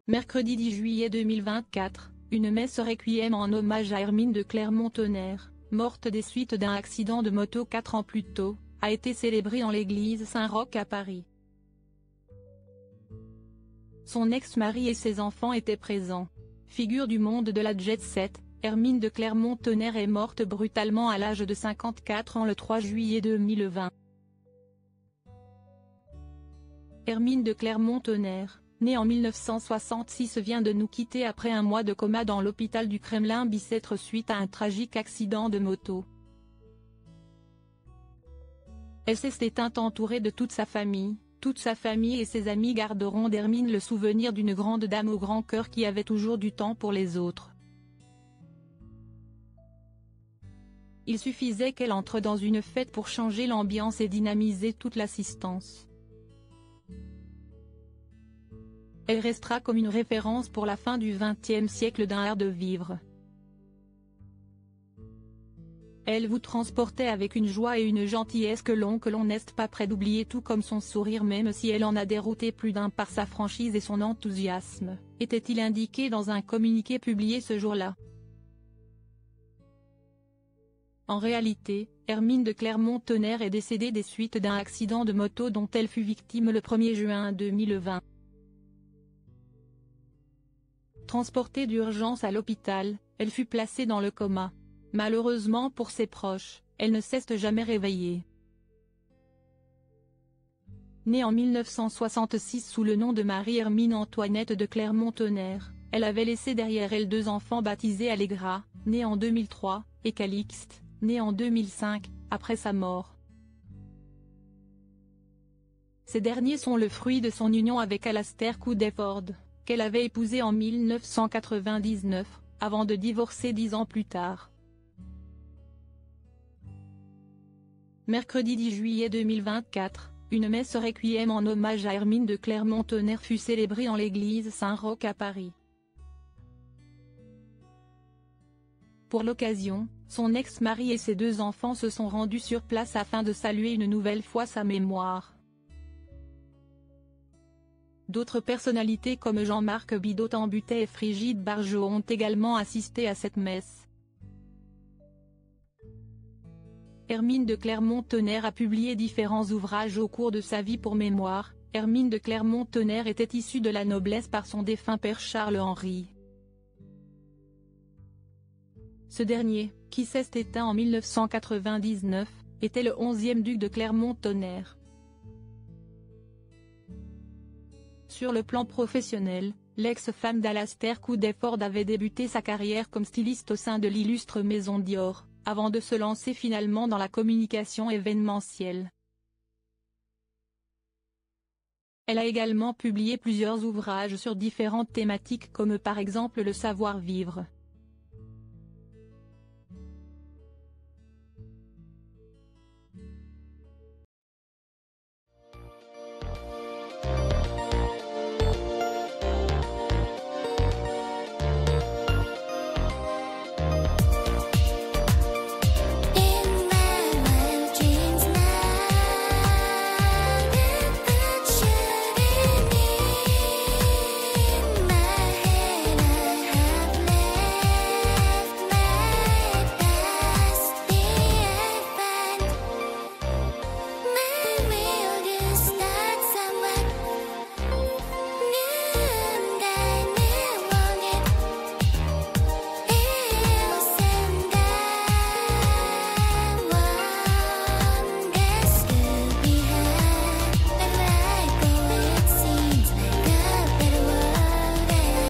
Mercredi 10 juillet 2024, une messe requiem en hommage à Hermine de Clermont-Tonnerre, morte des suites d'un accident de moto 4 ans plus tôt, a été célébrée dans l'église Saint-Roch à Paris. Son ex-mari et ses enfants étaient présents. Figure du monde de la jet-set, Hermine de Clermont-Tonnerre est morte brutalement à l'âge de 54 ans le 3 juillet 2020. Hermine de Clermont-Tonnerre, née en 1966, vient de nous quitter après un mois de coma dans l'hôpital du Kremlin-Bicêtre suite à un tragique accident de moto. Elle s'est éteinte entourée de toute sa famille. Toute sa famille et ses amis garderont d'Hermine le souvenir d'une grande dame au grand cœur qui avait toujours du temps pour les autres. Il suffisait qu'elle entre dans une fête pour changer l'ambiance et dynamiser toute l'assistance. Elle restera comme une référence pour la fin du XXe siècle d'un art de vivre. Elle vous transportait avec une joie et une gentillesse que l'on n'est pas prêt d'oublier, tout comme son sourire, même si elle en a dérouté plus d'un par sa franchise et son enthousiasme, était-il indiqué dans un communiqué publié ce jour-là. En réalité, Hermine de Clermont-Tonnerre est décédée des suites d'un accident de moto dont elle fut victime le 1er juin 2020. Transportée d'urgence à l'hôpital, elle fut placée dans le coma. Malheureusement pour ses proches, elle ne s'est jamais réveillée. Née en 1966 sous le nom de Marie-Hermine Antoinette de Clermont-Tonnerre, elle avait laissé derrière elle deux enfants baptisés Allegra, né en 2003, et Calixte, né en 2005, après sa mort. Ces derniers sont le fruit de son union avec Alastair Coudefford, qu'elle avait épousé en 1999, avant de divorcer 10 ans plus tard. Mercredi 10 juillet 2024, une messe requiem en hommage à Hermine de Clermont-Tonnerre fut célébrée en l'église Saint-Roch à Paris. Pour l'occasion, son ex-mari et ses deux enfants se sont rendus sur place afin de saluer une nouvelle fois sa mémoire. D'autres personnalités comme Jean-Marc Bidot-Tambutet et Frigide Barjot ont également assisté à cette messe. Hermine de Clermont-Tonnerre a publié différents ouvrages au cours de sa vie. Pour mémoire, Hermine de Clermont-Tonnerre était issue de la noblesse par son défunt père Charles-Henri. Ce dernier, qui s'est éteint en 1999, était le 11e duc de Clermont-Tonnerre. Sur le plan professionnel, l'ex-femme d'Alastair Coudefford avait débuté sa carrière comme styliste au sein de l'illustre maison Dior, avant de se lancer finalement dans la communication événementielle. Elle a également publié plusieurs ouvrages sur différentes thématiques comme par exemple le savoir-vivre,